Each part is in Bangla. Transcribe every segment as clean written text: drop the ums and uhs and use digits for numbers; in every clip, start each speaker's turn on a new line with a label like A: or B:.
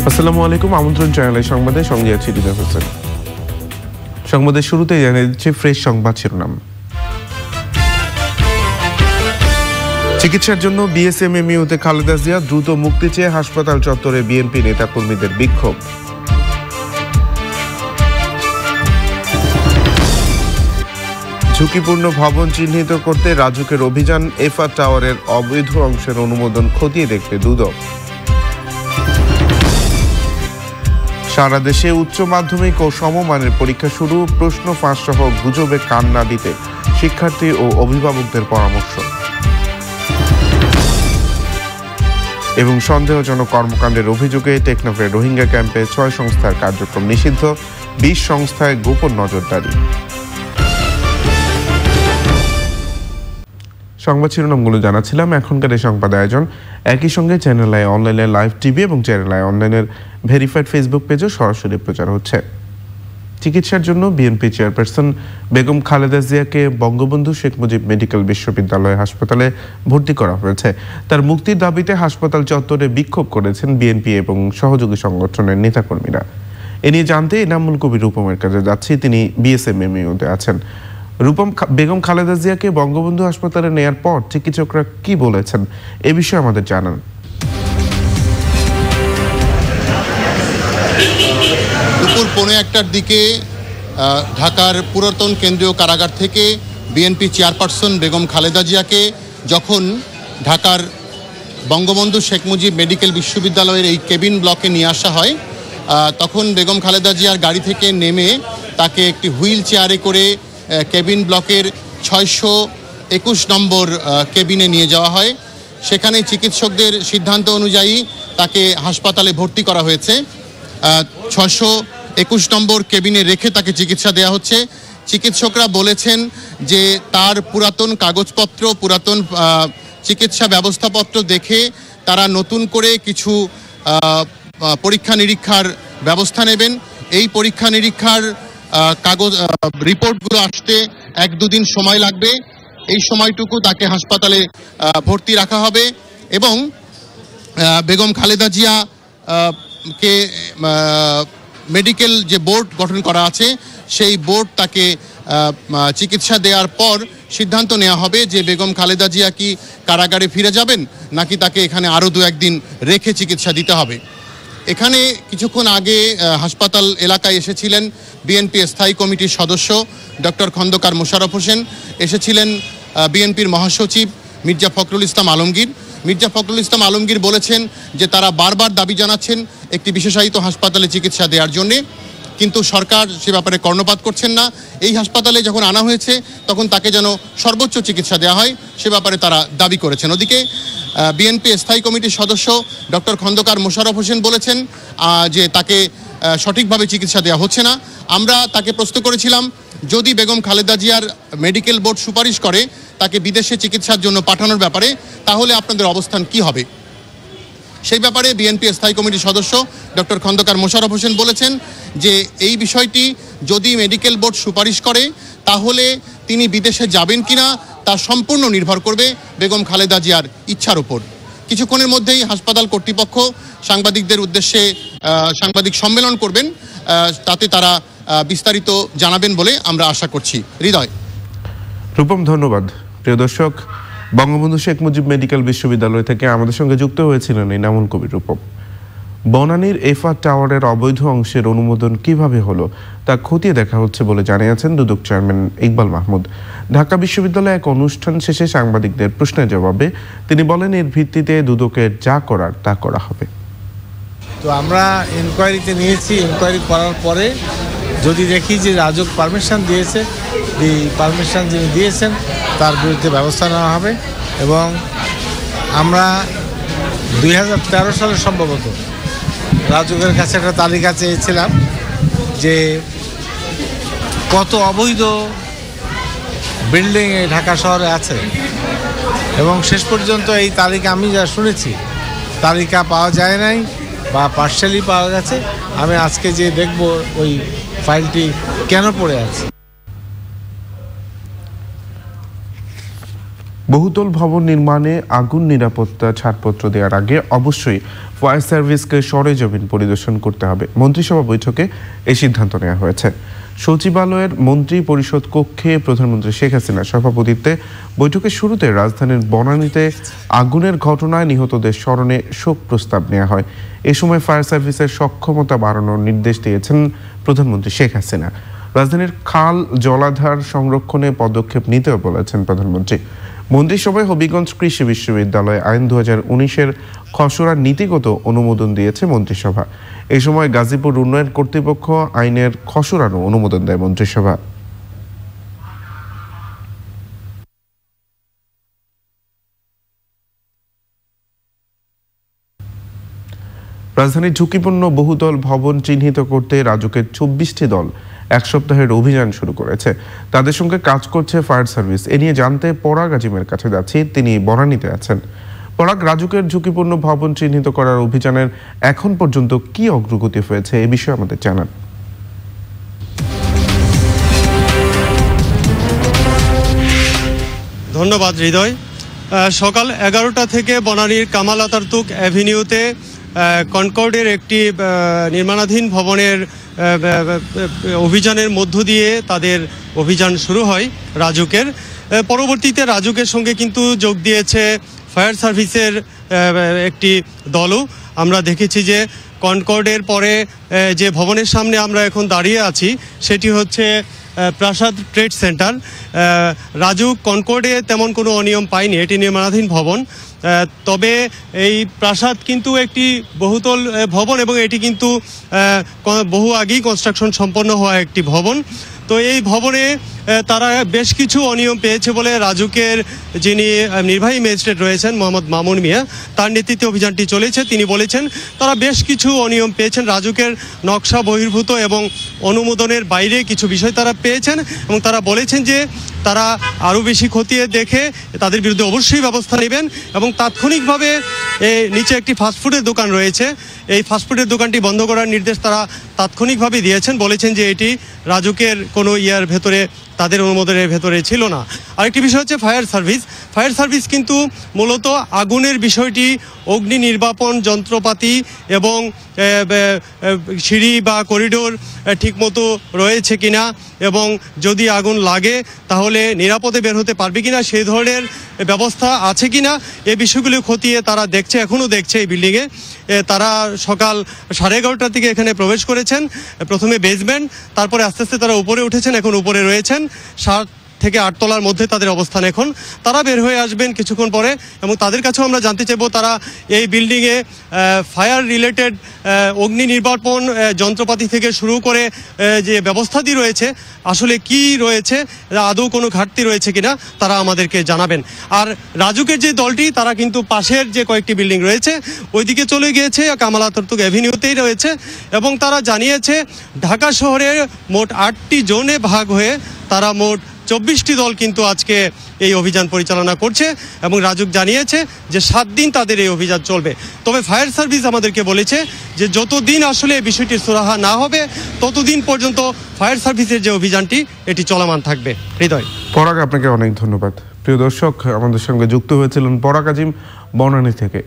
A: আসসালামু আলাইকুম। আমন্ত্রণ চ্যানেলের সংবাদে, সঙ্গে আছি দিদার হোসেন। সংবাদের শুরুতেই জানিয়ে দিচ্ছি ফ্রেশ সংবাদ শিরোনাম। চিকিৎসার জন্য বিএসএমএমইউতে খালেদা জিয়া দ্রুত মুক্তি চেয়ে হাসপাতাল চত্বরে বিএনপি নেতাকর্মীদের বিক্ষোভ। ঝুঁকিপূর্ণ ভবন চিহ্নিত করতে রাজুকের অভিযান, এফআর টাওয়ারের অবৈধ অংশের অনুমোদন খতিয়ে দেখতে দুদক। সারা দেশে উচ্চ মাধ্যমিক ও সমমানের পরীক্ষা শুরু, প্রশ্ন ফাঁস সহ গুজবে কান না দিতে শিক্ষার্থী ও অভিভাবকদের পরামর্শ। এবং সন্দেহজনক কর্মকাণ্ডের অভিযোগে টেকনাফের রোহিঙ্গা ক্যাম্পে 6 সংস্থার কার্যক্রম নিষিদ্ধ, 20 সংস্থায় গোপন নজরদারি। সংবাদ শিরোনামগুলো জানাচ্ছিলাম। এখনকার এই সংবাদ আয়োজন একই সঙ্গে চ্যানেল আই অনলাইনের লাইভ টিভি এবং চ্যানেল আই অনলাইনের ভেরিফাইড ফেসবুক পেজও সরাসরি প্রচার হচ্ছে। চিকিৎসার জন্য বিএনপি চেয়ারপারসন বেগম খালেদা জিয়াকে বঙ্গবন্ধু শেখ মুজিব মেডিকেল বিশ্ববিদ্যালয় হাসপাতালে ভর্তি করা হয়েছে। তার মুক্তির দাবিতে হাসপাতাল চত্বরে বিক্ষোভ করেছেন বিএনপি এবং সহযোগী সংগঠনের নেতাকর্মীরা। এ নিয়ে জানতে এনামুল কবির রূপমের কাছে যাচ্ছি, তিনি বিএসএমএমইউতে আছেন। রূপম, বেগম খালেদা জিয়াকে বঙ্গবন্ধু হাসপাতালে নেয়ার পর চিকিৎসকরা কি বলেছেন, এ বিষয়ে আমাদের জানান।
B: দুপুর 1:15টার দিকে ঢাকার পুরাতন কেন্দ্রীয় কারাগার থেকে বিএনপি চেয়ারপারসন বেগম খালেদা জিয়াকে যখন ঢাকার বঙ্গবন্ধু শেখ মুজিব মেডিকেল বিশ্ববিদ্যালয়ের এই কেবিন ব্লকে নিয়ে আসা হয়, তখন বেগম খালেদা জিয়ার গাড়ি থেকে নেমে তাকে একটি হুইল চেয়ারে করে কেবিন ব্লকের 621 নম্বর কেবিনে নিয়ে যাওয়া হয়। সেখানে চিকিৎসকদের সিদ্ধান্ত অনুযায়ী তাকে হাসপাতালে ভর্তি করা হয়েছে। 621 নম্বর কেবিনে রেখে তাকে চিকিৎসা দেওয়া হচ্ছে। চিকিৎসকরা বলেছেন যে তার পুরাতন কাগজপত্র, পুরাতন চিকিৎসা ব্যবস্থাপত্র দেখে তারা নতুন করে কিছু পরীক্ষা নিরীক্ষার ব্যবস্থা নেবেন। এই পরীক্ষা নিরীক্ষার কাগজ রিপোর্টগুলো আসতে 1-2 দিন সময় লাগবে। এই সময়টুকু তাকে হাসপাতালে ভর্তি রাখা হবে এবং বেগম খালেদা জিয়া কে মেডিকেল যে বোর্ড গঠন করা আছে, সেই বোর্ড তাকে চিকিৎসা দেওয়ার পর সিদ্ধান্ত নেওয়া হবে যে বেগম খালেদা জিয়া কি কারাগারে ফিরে যাবেন নাকি তাকে এখানে আরও 2-1 দিন রেখে চিকিৎসা দিতে হবে। এখানে কিছুক্ষণ আগে হাসপাতাল এলাকায় এসেছিলেন বিএনপি স্থায়ী কমিটির সদস্য ডক্টর খন্দকার মোশাররফ হোসেন, এসেছিলেন বিএনপির মহাসচিব মির্জা ফখরুল ইসলাম আলমগীর। মির্জা ফখরুল ইসলাম আলমগীর বলেছেন যে তারা বারবার দাবি জানাচ্ছেন একটি বিশেষায়িত হাসপাতালে চিকিৎসা দেওয়ার জন্যে, কিন্তু সরকার সে ব্যাপারে কর্ণপাত করছেন না। এই হাসপাতালে যখন আনা হয়েছে তখন তাকে যেন সর্বোচ্চ চিকিৎসা দেওয়া হয়, সে ব্যাপারে তারা দাবি করেছেন। ওদিকে বিএনপি স্থায়ী কমিটির সদস্য ডক্টর খন্দকার মোশাররফ হোসেন বলেছেন যে তাকে সঠিকভাবে চিকিৎসা দেওয়া হচ্ছে না। আমরা তাকে প্রশ্ন করেছিলাম, যদি বেগম খালেদা জিয়ার মেডিকেল বোর্ড সুপারিশ করে তাকে বিদেশে চিকিৎসার জন্য পাঠানোর ব্যাপারে, তাহলে আপনাদের অবস্থান কি হবে? সেই ব্যাপারে বিএনপি স্থায়ী কমিটির সদস্য ডক্টর খন্দকার মোশাররফ হোসেন বলেছেন যে এই বিষয়টি যদি মেডিকেল বোর্ড সুপারিশ করে তাহলে তিনি বিদেশে যাবেন কিনা তা সম্পূর্ণ নির্ভর করবে বেগম খালেদা জিয়ার ইচ্ছার উপর। কিছুক্ষণের মধ্যেই হাসপাতাল কর্তৃপক্ষ সাংবাদিকদের উদ্দেশ্যে সাংবাদিক সম্মেলন করবেন, তাতে তারা বিস্তারিত জানাবেন বলে আমরা আশা করছি। হৃদয়।
A: রূপম, ধন্যবাদ। প্রিয় দর্শক, বঙ্গবন্ধু শেখ মুজিব মেডিকেল বিশ্ববিদ্যালয় থেকে আমাদের সঙ্গে যুক্ত হয়েছিলেন এনামুল কবির রূপম। বনানীর এফআর টাওয়ারের অবৈধ অংশের অনুমোদন কিভাবে হলো তা খতিয়ে দেখা হচ্ছে বলে জানিয়েছেন দুদক চেয়ারম্যান ইকবাল মাহমুদ। ঢাকা বিশ্ববিদ্যালয়ে এক অনুষ্ঠান শেষে সাংবাদিকদের প্রশ্নের জবাবে তিনি বলেন, এর ভিত্তিতে দুদকের যা করার তা করা হবে।
C: তো আমরা ইনকোয়ারিতে নিয়েছি, ইনকোয়ারি করার পরে যদি দেখি যে রাজুক পারমিশন দিয়েছে, এই পারমিশন যিনি দিয়েছেন তার বিরুদ্ধে ব্যবস্থা নেওয়া হবে। এবং আমরা 2013 সালে সম্ভবত রাজুকের কাছে একটা তালিকা চেয়েছিলাম যে কত অবৈধ বিল্ডিং এই ঢাকা শহরে আছে, এবং শেষ পর্যন্ত এই তালিকা আমি যা শুনেছি তালিকা পাওয়া যায় নাই। বা পার্শালি পাওয়া গেছে। আমি আজকে যে দেখব ওই ফাইলটি কেন পড়ে আছে।
A: বহুতল ভবন নির্মাণে আগুন নিরাপত্তা ছাড়পত্র দেওয়ার আগে অবশ্যই ফায়ার সার্ভিসকে সরেজমিন পরিদর্শন করতে হবে। মন্ত্রিসভা বৈঠকে এই সিদ্ধান্ত নেওয়া হয়েছে। সচিবালয়ের মন্ত্রী পরিষদ কক্ষে প্রধানমন্ত্রী শেখ হাসিনার সভাপতিত্বে বৈঠকের শুরুতে রাজধানীর বনানীতে আগুনের ঘটনায় নিহতদের স্মরণে শোক প্রস্তাব নেওয়া হয়। এ সময় ফায়ার সার্ভিসের সক্ষমতা বাড়ানোর নির্দেশ দিয়েছেন প্রধানমন্ত্রী শেখ হাসিনা। রাজধানীর খাল জলাধার সংরক্ষণে পদক্ষেপ নিতেও বলেছেন প্রধানমন্ত্রী। মন্ত্রিসভায় হবিগঞ্জ কৃষি বিশ্ববিদ্যালয় আইন 2019-এর খসড়া নীতিগত অনুমোদন দিয়েছে মন্ত্রিসভা। এই সময় গাজীপুর উন্নয়ন কর্তৃপক্ষ আইনের খসড়ারও অনুমোদন দেয় মন্ত্রিসভা। রাজধানীর ঝুঁকিপূর্ণ বহুতল ভবন চিহ্নিত করতে রাজুকের 24টি দল এক সপ্তাহের অভিযান শুরু করেছে। তাদের সঙ্গে কাজ করছে ফায়ার সার্ভিস। এ নিয়ে জানতে পরাগ আজিমের কাছে যাচ্ছি, তিনি বনানীতে আছেন। পরাগ, রাজুকের ঝুঁকিপূর্ণ ভবন চিহ্নিত করার অভিযানের এখন পর্যন্ত কি অগ্রগতি হয়েছে এ বিষয়ে আমাদের জানান।
D: ধন্যবাদ হৃদয়। সকাল 11টা থেকে বনানীর কামাল আতাতুর্ক অ্যাভিনিউতে কনকর্ডের একটি নির্মাণাধীন ভবনের অভিযানের মধ্য দিয়ে তাদের অভিযান শুরু হয় রাজুকের। পরবর্তীতে রাজুকের সঙ্গে কিন্তু যোগ দিয়েছে ফায়ার সার্ভিসের একটি দলও। আমরা দেখেছি যে কনকর্ডের পরে যে ভবনের সামনে আমরা এখন দাঁড়িয়ে আছি সেটি হচ্ছে প্রাসাদ ট্রেড সেন্টার। রাজুক কনকর্ডে তেমন কোনো অনিয়ম পায়নি, এটি নির্মাণাধীন ভবন। তবে এই প্রাসাদ কিন্তু একটি বহুতল ভবন এবং এটি কিন্তু বহু আগেই কনস্ট্রাকশন সম্পন্ন হওয়া একটি ভবন। তো এই ভবনে তারা বেশ কিছু অনিয়ম পেয়েছে বলে রাজুকের যিনি নির্বাহী ম্যাজিস্ট্রেট রয়েছেন মোহাম্মদ মামুন মিয়া, তার নেতৃত্বে অভিযানটি চলেছে। তিনি বলেছেন তারা বেশ কিছু অনিয়ম পেয়েছেন, রাজুকের নকশা বহির্ভূত এবং অনুমোদনের বাইরে কিছু বিষয় তারা পেয়েছেন এবং তারা বলেছেন যে তারা আরও বেশি খতিয়ে দেখে তাদের বিরুদ্ধে অবশ্যই ব্যবস্থা নেবেন এবং তাৎক্ষণিকভাবে নিচে একটি ফাস্টফুডের দোকান রয়েছে, এই ফাস্টফুডের দোকানটি বন্ধ করার নির্দেশ তারা তাৎক্ষণিকভাবে দিয়েছেন। বলেছেন যে এটি রাজুকের কোনো ইয়ার ভেতরে, তাদের অনুমোদনের ভেতরে ছিল না। আরেকটি বিষয় হচ্ছে ফায়ার সার্ভিস। ফায়ার সার্ভিস কিন্তু মূলত আগুনের বিষয়টি অগ্নি নির্বাপন যন্ত্রপাতি এবং সিঁড়ি বা করিডোর ঠিকমতো রয়েছে কিনা এবং যদি আগুন লাগে তাহলে নিরাপদে বের হতে পারবে কিনা সেই ধরনের ব্যবস্থা আছে কিনা এই বিষয়গুলি খতিয়ে তারা দেখছে, এখনও দেখছে এই বিল্ডিংয়ে। তারা সকাল 11:30 থেকে এখানে প্রবেশ করেছেন, প্রথমে বেসমেন্ট, তারপরে আস্তে আস্তে তারা উপরে উঠেছেন, এখন উপরে রয়েছেন। 7 থেকে 8 তলার মধ্যে তাদের অবস্থান এখন। তারা বের হয়ে আসবেন কিছুক্ষণ পরে এবং তাদের কাছেও আমরা জানতে চাইব তারা এই বিল্ডিংয়ে ফায়ার রিলেটেড অগ্নি নির্বাপন যন্ত্রপাতি থেকে শুরু করে যে ব্যবস্থাটি রয়েছে আসলে কি রয়েছে, আদৌ কোনো ঘাটতি রয়েছে কিনা তারা আমাদেরকে জানাবেন। আর রাজুকের যে দলটি তারা কিন্তু পাশের যে কয়েকটি বিল্ডিং রয়েছে ওইদিকে চলে গিয়েছে, কামাল আতাতুর্ক অ্যাভিনিউতেই রয়েছে এবং তারা জানিয়েছে ঢাকা শহরের মোট 8টি জোনে ভাগ হয়ে তারা মোট 24টি দল কিন্তু আজকে এই অভিযান পরিচালনা করছে এবং রাজুক জানিয়েছে যে 7 দিন তাদের এই অভিযান চলবে। তবে ফায়ার সার্ভিস আমাদেরকে বলেছে যে যতদিন আসলে এই বিষয়টির সুরাহা না হবে ততদিন পর্যন্ত ফায়ার সার্ভিসের যে অভিযানটি এটি চলমান থাকবে। হৃদয়।
A: পরাগ, আপনাকে অনেক ধন্যবাদ। প্রিয় দর্শক, আমাদের সঙ্গে যুক্ত হয়েছিলেন পরাগ আজিম বনানী থেকে।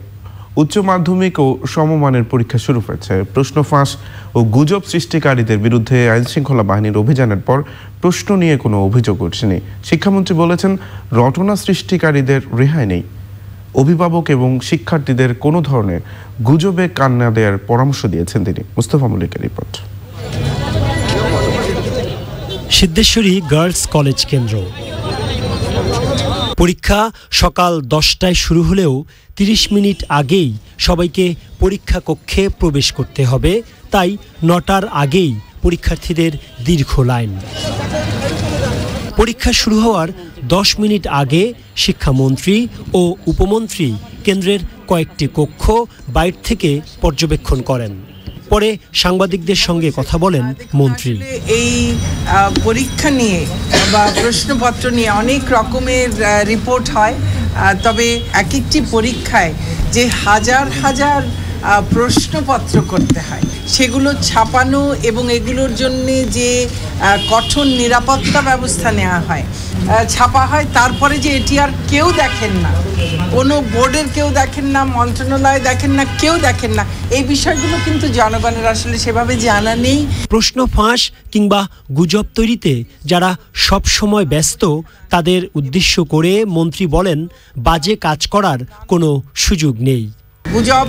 A: উচ্চ মাধ্যমিক ও সমমানের পরীক্ষা শুরু হয়েছে। প্রশ্ন ফাঁস ও গুজব সৃষ্টিকারীদের বিরুদ্ধে আইনশৃঙ্খলা বাহিনীর অভিযানের পর প্রশ্ন নিয়ে কোনো অভিযোগ উঠেনি। শিক্ষামন্ত্রী বলেছেন রটনা সৃষ্টিকারীদের রেহাই নেই। অভিভাবক এবং শিক্ষার্থীদের কোনো ধরনের গুজবে কান না দেওয়ার পরামর্শ দিয়েছেন তিনি। মুস্তফা মল্লিকের রিপোর্ট।
E: সিদ্ধেশ্বরী গার্লস কলেজ কেন্দ্র। পরীক্ষা সকাল 10টায় শুরু হলেও 30 মিনিট আগেই সবাইকে পরীক্ষা কক্ষে প্রবেশ করতে হবে, তাই 9টার আগেই পরীক্ষার্থীদের দীর্ঘ লাইন। পরীক্ষা শুরু হওয়ার 10 মিনিট আগে শিক্ষামন্ত্রী ও উপমন্ত্রী কেন্দ্রের কয়েকটি কক্ষ বাইরে থেকে পর্যবেক্ষণ করেন। পরে সাংবাদিকদের সঙ্গে কথা বলেন মন্ত্রী।
F: এই পরীক্ষা নিয়ে বা প্রশ্নপত্র নিয়ে অনেক রকমের রিপোর্ট হয়, তবে এক একটি পরীক্ষায় যে হাজার হাজার প্রশ্নপত্র করতে হয়, সেগুলো ছাপানো এবং এগুলোর জন্য যে কঠোর নিরাপত্তা ব্যবস্থা নেওয়া হয়, ছাপা হয়, তারপরে যে এটি আর কেউ দেখেন না, কোনো বোর্ডের কেউ দেখেন না, মন্ত্রণালয় দেখেন না, কেউ দেখেন না, এই বিষয়গুলো কিন্তু জনগণের আসলে সেভাবে জানা নেই।
E: প্রশ্ন ফাঁস কিংবা গুজব তৈরিতে যারা সব সময় ব্যস্ত, তাদের উদ্দেশ্য করে মন্ত্রী বলেন, বাজে কাজ করার কোনো সুযোগ নেই।
F: গুজব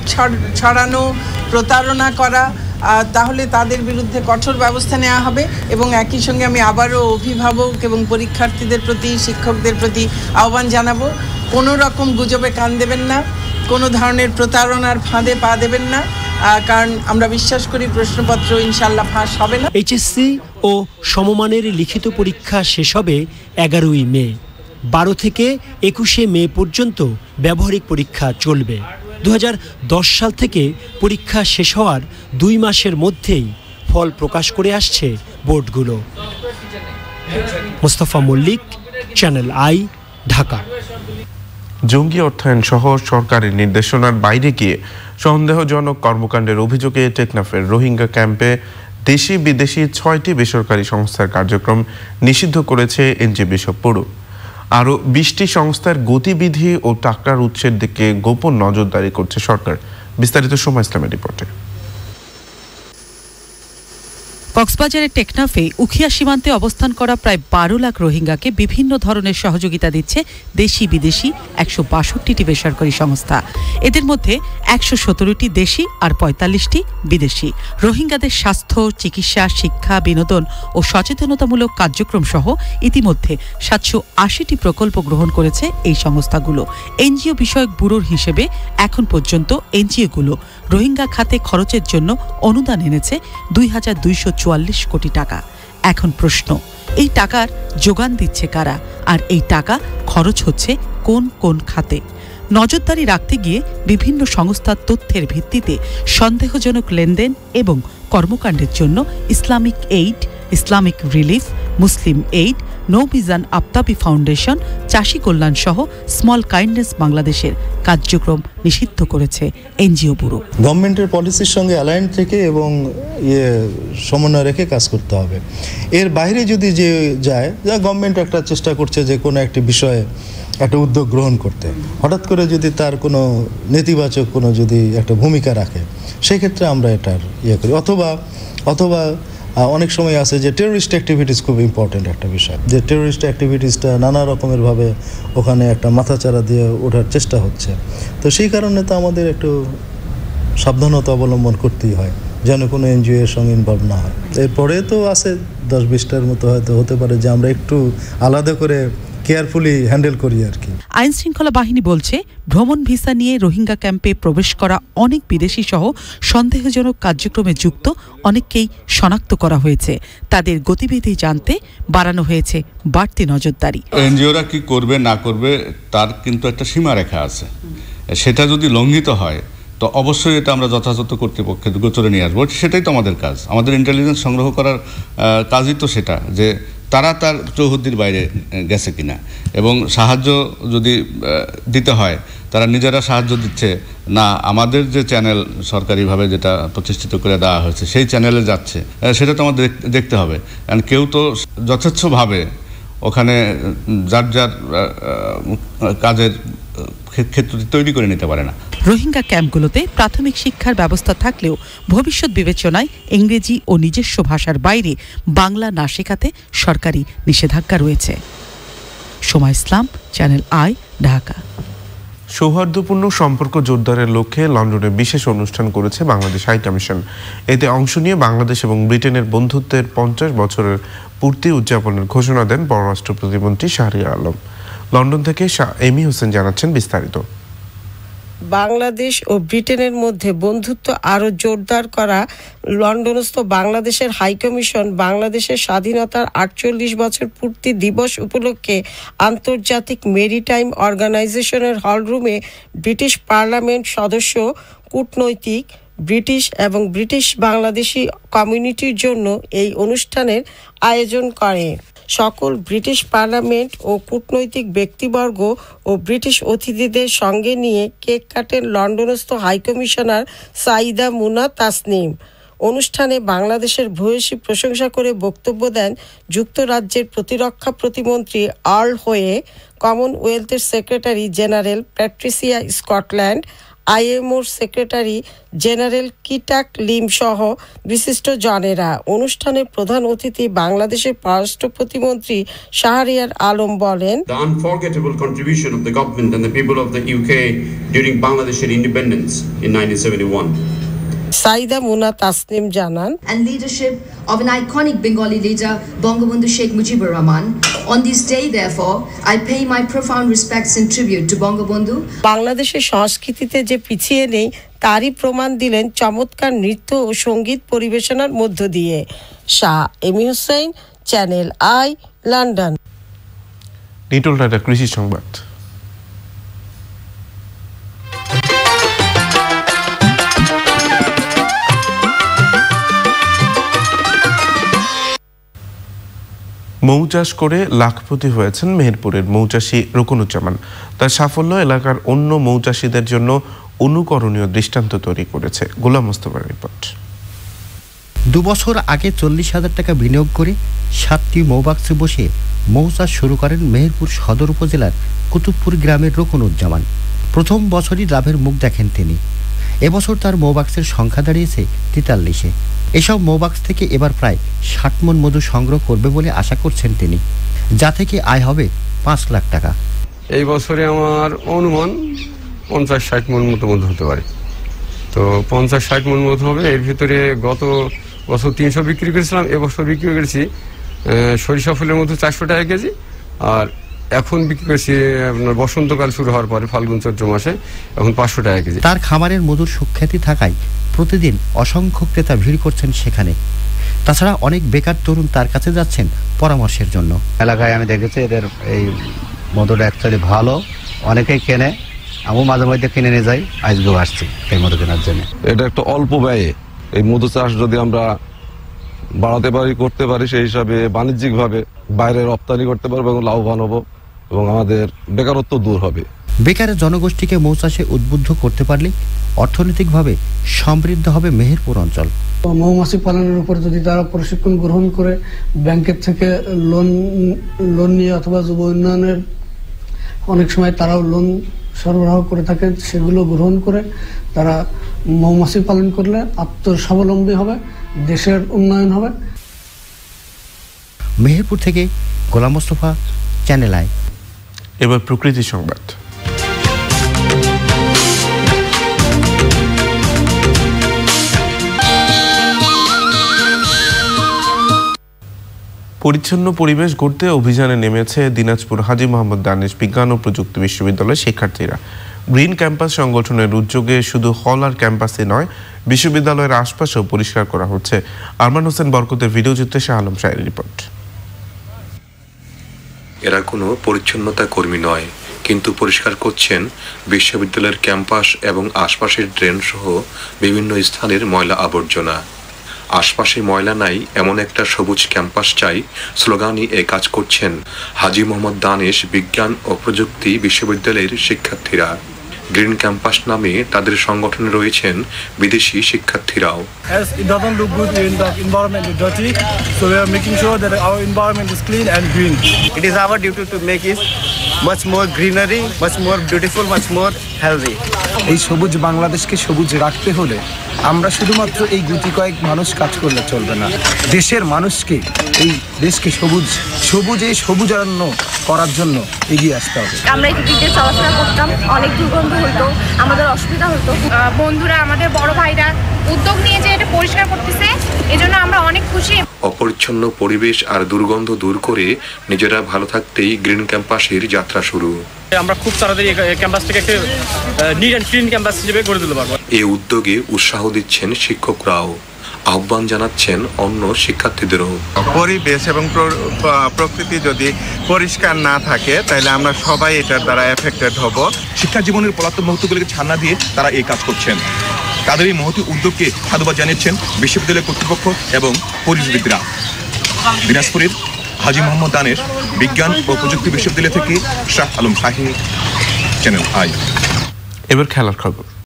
F: ছড়ানো, প্রতারণা করা, তাহলে তাদের বিরুদ্ধে কঠোর ব্যবস্থা নেওয়া হবে। এবং একই সঙ্গে আমি আবারও অভিভাবক এবং পরীক্ষার্থীদের প্রতি, শিক্ষকদের প্রতি আহ্বান জানাবো, কোনো রকম গুজবে কান দেবেন না, কোনো ধরনের প্রতারণার ফাঁদে পা দেবেন না, কারণ আমরা বিশ্বাস করি প্রশ্নপত্র ইনশাল্লাহ ফাঁস হবে না।
E: এইচএসসি ও সমমানের লিখিত পরীক্ষা শেষ হবে 11ই মে। 12 থেকে 21শে মে পর্যন্ত ব্যবহারিক পরীক্ষা চলবে। 2010 সাল থেকে পরীক্ষা শেষ হওয়ার 2 মাসের মধ্যেই ফল প্রকাশ করে আসছে বোর্ডগুলো। Mostafa Mallik, channel I, Dhaka.
A: জঙ্গি অর্থায়ন সহ সরকারি নির্দেশনার বাইরে গিয়ে সন্দেহজনক কর্মকাণ্ডের অভিযোগে টেকনাফের রোহিঙ্গা ক্যাম্পে দেশি বিদেশি 6টি বেসরকারি সংস্থার কার্যক্রম নিষিদ্ধ করেছে এনজেবিসব পৌর। আরও 20টি সংস্থার গতিবিধি ও টাকার উৎসের দিকে গোপন নজরদারি করছে সরকার। বিস্তারিত সময় ইসলামের রিপোর্টে।
G: কক্সবাজারের টেকনাফে উখিয়া সীমান্তে অবস্থান করা প্রায় 12 লাখ রোহিঙ্গাকে বিভিন্ন ধরনের সহযোগিতা দিচ্ছে দেশি বিদেশি 162টি বেসরকারি সংস্থা। এদের মধ্যে 117টি দেশি আর 45টি বিদেশি। রোহিঙ্গাদের স্বাস্থ্য, চিকিৎসা, শিক্ষা, বিনোদন ও সচেতনতামূলক কার্যক্রম সহ ইতিমধ্যে 780টি প্রকল্প গ্রহণ করেছে এই সংস্থাগুলো। এনজিও বিষয়ক ব্যুরোর হিসেবে এখন পর্যন্ত এনজিওগুলো রোহিঙ্গা খাতে খরচের জন্য অনুদান এনেছে 2244 কোটি টাকা। এখন প্রশ্ন, এই টাকার যোগান দিচ্ছে কারা, আর এই টাকা খরচ হচ্ছে কোন কোন খাতে? নজরদারি রাখতে গিয়ে বিভিন্ন সংস্থার তথ্যের ভিত্তিতে সন্দেহজনক লেনদেন এবং কর্মকাণ্ডের জন্য ইসলামিক এইড, ইসলামিক রিলিফ, মুসলিম এইড, নৌমিজান আফতাবি ফাউন্ডেশন, চাষী কল্যাণ সহ স্মল কাইন্ডনেস বাংলাদেশের কার্যক্রম নিষিদ্ধ করেছে এনজিও ব্যুরো।
H: গভর্নমেন্টের পলিসির সঙ্গে অ্যালাইন থেকে এবং সমন্বয় রেখে কাজ করতে হবে। এর বাইরে যদি যে যায়, গভর্নমেন্ট একটা চেষ্টা করছে যে কোনো একটি বিষয়ে একটা উদ্যোগ গ্রহণ করতে, হঠাৎ করে যদি তার কোনো নেতিবাচক কোনো যদি একটা ভূমিকা রাখে, সেক্ষেত্রে আমরা এটার করি। অথবা অনেক সময় আছে যে টেররিস্ট অ্যাক্টিভিটিস খুব ইম্পর্টেন্ট একটা বিষয়, যে টেররিস্ট অ্যাক্টিভিটিসটা নানা রকমের ভাবে ওখানে একটা মাথাচাড়া দিয়ে ওঠার চেষ্টা হচ্ছে। তো সেই কারণে তো আমাদের একটু সাবধানতা অবলম্বন করতেই হয়, যেন কোনো এনজিও এর সঙ্গে ইনভলভ না হয়। এরপরে তো আছে 10-20টার মতো হয়তো হতে পারে যে আমরা একটু আলাদা করে কেয়ারফুলি হ্যান্ডেল করি আর কি।
G: আইন শৃঙ্খলা বাহিনী বলছে, ভ্রমণ ভিসা নিয়ে রোহিঙ্গা ক্যাম্পে প্রবেশ করা অনেক বিদেশি সহ সন্দেহজনক কার্যক্রমে যুক্ত অনেককেই শনাক্ত করা হয়েছে। তাদের গতিবিধি জানতে বাড়ানো হয়েছে বাড়তি নজরদারি।
I: এনজিওরা কি করবে না করবে তার কিন্তু একটা সীমারেখা আছে, সেটা যদি লঙ্ঘিত হয় তো অবশ্যই এটা আমরা যথাযথ কর্তৃপক্ষের গোচরে নিয়ে আসবো। সেটাই তো আমাদের কাজ, আমাদের ইন্টেলিজেন্স সংগ্রহ করার কাজই তো সেটা, যে তারা তার চৌহদ্দির বাইরে গেছে কিনা, এবং সাহায্য যদি দিতে হয় তারা নিজেরা সাহায্য দিচ্ছে না, আমাদের যে চ্যানেল সরকারিভাবে যেটা প্রতিষ্ঠিত করে দেওয়া হয়েছে সেই চ্যানেলে যাচ্ছে, সেটা তো আমাদের দেখতে হবে। কারণ কেউ তো যথেচ্ছভাবে ওখানে যার যার কাজের ক্ষেত্র তৈরি করে নিতে পারে না।
G: রোহিঙ্গা ক্যাম্পগুলোতে প্রাথমিক শিক্ষার ব্যবস্থা থাকলেও ভবিষ্যৎ বিবেচনায় ইংরেজি ও নিজস্ব ভাষার বাইরে বাংলা না শেখাতে সরকারি নিষেধাজ্ঞা রয়েছে। সময় ইসলাম, চ্যানেল আই, ঢাকা।
A: সৌহার্দ্যপূর্ণ সম্পর্ক জোরদারের লক্ষ্যে লন্ডনে বিশেষ অনুষ্ঠান করেছে বাংলাদেশ হাই কমিশন। এতে অংশ নিয়ে বাংলাদেশ এবং ব্রিটেনের বন্ধুত্বের 50 বছরের পূর্তি উদযাপনের ঘোষণা দেন পররাষ্ট্র প্রতিমন্ত্রী শাহরিয়ার আলম। লন্ডন থেকে এমি হোসেন জানাচ্ছেন বিস্তারিত।
J: বাংলাদেশ ও ব্রিটেনের মধ্যে বন্ধুত্ব আরও জোরদার করা লন্ডনস্থ বাংলাদেশের হাইকমিশন বাংলাদেশের স্বাধীনতার 48 বছর পূর্তি দিবস উপলক্ষে আন্তর্জাতিক মেরিটাইম অর্গানাইজেশনের হলরুমে ব্রিটিশ পার্লামেন্ট সদস্য, কূটনৈতিক, ব্রিটিশ এবং ব্রিটিশ বাংলাদেশি কমিউনিটির জন্য এই অনুষ্ঠানের আয়োজন করে। সকল ব্রিটিশ পার্লামেন্ট ও কূটনৈতিক ব্যক্তিবর্গ ও ব্রিটিশ অতিথিদের সঙ্গে নিয়ে কেক কাটেন লন্ডনস্থ হাইকমিশনার সাইদা মুনা তাসনিম। অনুষ্ঠানে বাংলাদেশের ভূয়সী প্রশংসা করে বক্তব্য দেন যুক্তরাজ্যের প্রতিরক্ষা প্রতিমন্ত্রী আর্ল হোয়ে, কমনওয়েলথের সেক্রেটারি জেনারেল প্যাট্রিসিয়া স্কটল্যান্ড, আইএমওর সেক্রেটারি জেনারেল কিটাক লিম সহ বিশিষ্ট জনেরা। অনুষ্ঠানে প্রধান অতিথি বাংলাদেশের পররাষ্ট্র প্রতিমন্ত্রী শাহরিয়ার আলম বলেন,
K: The unforgettable contribution of the government and the people of the UK during Bangladesh's independence in 1971.
J: Saida মুনা তাসনিম জানান,
L: and leadership of an iconic Bengali leader, Bangabandhu Sheikh Mujibur Rahman. On this day, therefore, I pay my profound respects and tribute to Bangabandhu.
J: বাংলাদেশের সংস্কৃতিতে যে পিছিয়ে নেই তারই প্রমাণ দিলেন চমৎকার নৃত্য ও সঙ্গীত পরিবেশনার মধ্য দিয়ে। Shah Emi Hossain, channel I, London.
A: Nitol Tata কৃষি সংবাদ। মৌ চাষ করে লাখপতি হয়েছেন মেহেরপুরের মৌচাষী রুকনুজ্জামান। তার সাফল্য এলাকার অন্য মৌচাষীদের জন্য অনুকরণীয় দৃষ্টান্ত তৈরি করেছে। গোলাম মোস্তফার রিপোর্ট।
M: 2 বছর আগে 40,000 টাকা বিনিয়োগ করে 7টি মৌবাক্সে বসে মৌ চাষ শুরু করেন মেহেরপুর সদর উপজেলার কুতুবপুর গ্রামের রুকনুজ্জামান। প্রথম বছরই লাভের মুখ দেখেন তিনি। এবছর তার মৌবাক্সের সংখ্যা দাঁড়িয়েছে 43-এ। এসব মৌবাক্স থেকে এবার প্রায় 60 মণ মধু সংগ্রহ করবে বলে আশা করছেন তিনি, যা থেকে আয় হবে 5 লাখ টাকা।
N: এই বছরে আমার অনুমান 50-60 মণ মতো মধু হতে পারে। তো 50-60 মণ মধু হবে। এর ভিতরে গত বছর 300 বিক্রি করেছিলাম, এবছর বিক্রি করেছি সরিষা ফুলের মধু 400 টাকা কেজি, আর এখন বিক্রি করছি আপনার বসন্তকাল শুরু হওয়ার পরে ফাল্গুন চৈত্র মাসে এখন 500 টাকা কেজি।
M: তার খামারের মধুর সুখ্যাতি থাকায় প্রতিদিন অসংখ্য ক্রেতা ভিড় করছেন সেখানে। তাছাড়া অনেক বেকার তরুণ তার কাছে যাচ্ছেন পরামর্শের জন্য।
O: এলাকায় আমি দেখেছি এদের এই মধুটা অ্যাকচুয়ালি ভালো, অনেকেই কেনে, আমি মাঝে মধ্যে কিনে নিয়ে যাই, আজকেও আসছি এই মধু কেনার জন্য।
P: এটা একটা অল্প ব্যয়ে এই মধু চাষ যদি আমরা বাড়াতে পারি, করতে পারি, সেই হিসাবে বাণিজ্যিকভাবে বাইরে রপ্তানি করতে পারবো এবং লাভবান হবো এবং আমাদের বেকারত্ব দূর হবে।
M: বেকারের জনগোষ্ঠীকে মৌ চাষে উদ্বুদ্ধ করতে পারলে অর্থনৈতিকভাবে সমৃদ্ধ হবে মেহেরপুর অঞ্চল।
Q: মৌমাছি পালনের উপর যদি তারা প্রশিক্ষণ গ্রহণ করে ব্যাংকের থেকে লোন নিয়ে অথবা যুব উন্নয়নের অনেক সময় তারাও লোন সরবরাহ করে থাকেন, সেগুলো গ্রহণ করে তারা মৌমাছি পালন করলে আত্মস্বাবলম্বী হবে, দেশের উন্নয়ন হবে।
M: মেহেরপুর থেকে গোলাম মোস্তফা, চ্যানেল আই।
A: এবার প্রকৃতি সংবাদ। পরিচ্ছন্ন পরিবেশ গড়তে অভিযানে নেমেছে দিনাজপুর হাজী মোহাম্মদ দানেশ বিজ্ঞান ও প্রযুক্তি বিশ্ববিদ্যালয়ের শিক্ষার্থীরা। গ্রিন ক্যাম্পাস সংগঠনের উদ্যোগে শুধু হল আর ক্যাম্পাসে নয়, বিশ্ববিদ্যালয়ের আশপাশেও পরিষ্কার করা হচ্ছে। আরমান হোসেন বরকতের ভিডিওচিত্রে শাহ আলম শাহের রিপোর্ট।
R: এরা কোনো পরিচ্ছন্নতা কর্মী নয়, কিন্তু পরিষ্কার করছেন বিশ্ববিদ্যালয়ের ক্যাম্পাস এবং আশপাশের ড্রেন সহ বিভিন্ন স্থানের ময়লা আবর্জনা। আশপাশে ময়লা নাই, এমন একটা সবুজ ক্যাম্পাস চাই স্লোগানই এ কাজ করছেন হাজী মোহাম্মদ দানেশ বিজ্ঞান ও প্রযুক্তি বিশ্ববিদ্যালয়ের শিক্ষার্থীরা। গ্রিন ক্যাম্পাস নামে তাদের সংগঠনে রয়েছেন বিদেশি শিক্ষার্থীরাও।
S: As it doesn't look good when the environment is dirty, so we are making sure that our environment is clean and green.
T: It is our duty to make it much more greenery, much more beautiful, much more healthy.
U: এই সবুজ বাংলাদেশকে সবুজ রাখতে হলে আমরা শুধুমাত্র এই গুটি কয়েক মানুষ কাজ করলে চলবে না, দেশের মানুষকে এই দেশকে সবুজারণ্য করার জন্য এগিয়ে আসতে হবে।
V: আমরা এই দিকে চলাফেরা করতাম, অনেক দুর্গন্ধ হতো, আমাদের অসুবিধা হতো। বন্ধুরা, আমাদের বড় ভাইরা উদ্যোগ নিয়ে যে এটা পরিষ্কার করতেছে, এজন্য আমরা অনেক খুশি।
R: অপরিচ্ছন্ন পরিবেশ আর দুর্গন্ধ দূর করে নিজেরা ভালো থাকতেই গ্রিন ক্যাম্পাসের যাত্রা শুরু।
W: আমরা খুব তাড়াতাড়ি ক্যাম্পাসটাকে একটা নিট অ্যান্ড ক্লিন ক্যাম্পাস হিসেবে গড়ে তুলতে পারবো।
R: এই উদ্যোগে উৎসাহ দিচ্ছেন শিক্ষকরাও, আহ্বান জানাচ্ছেন অন্য শিক্ষার্থীদেরও।
X: পরিবেশ এবং প্রকৃতি যদি পরিষ্কার না থাকে তাহলে আমরা সবাই এটার দ্বারা এফেক্টেড হব।
Y: শিক্ষা জীবনের পলাতক মুহূর্তগুলিকে ছাড়না দিয়ে তারা এই কাজ করছেন।
B: তাদের এই মহতি উদ্যোগকে সাধুবাদ জানিয়েছেন বিশ্ববিদ্যালয় কর্তৃপক্ষ এবং পরিবেশবিদরা। দিনাজপুরের হাজী মোহাম্মদ দানের বিজ্ঞান ও প্রযুক্তি বিশ্ববিদ্যালয় থেকে শাহ আলম শাহী, চ্যানেল আই।
A: এবার খেলার খবর।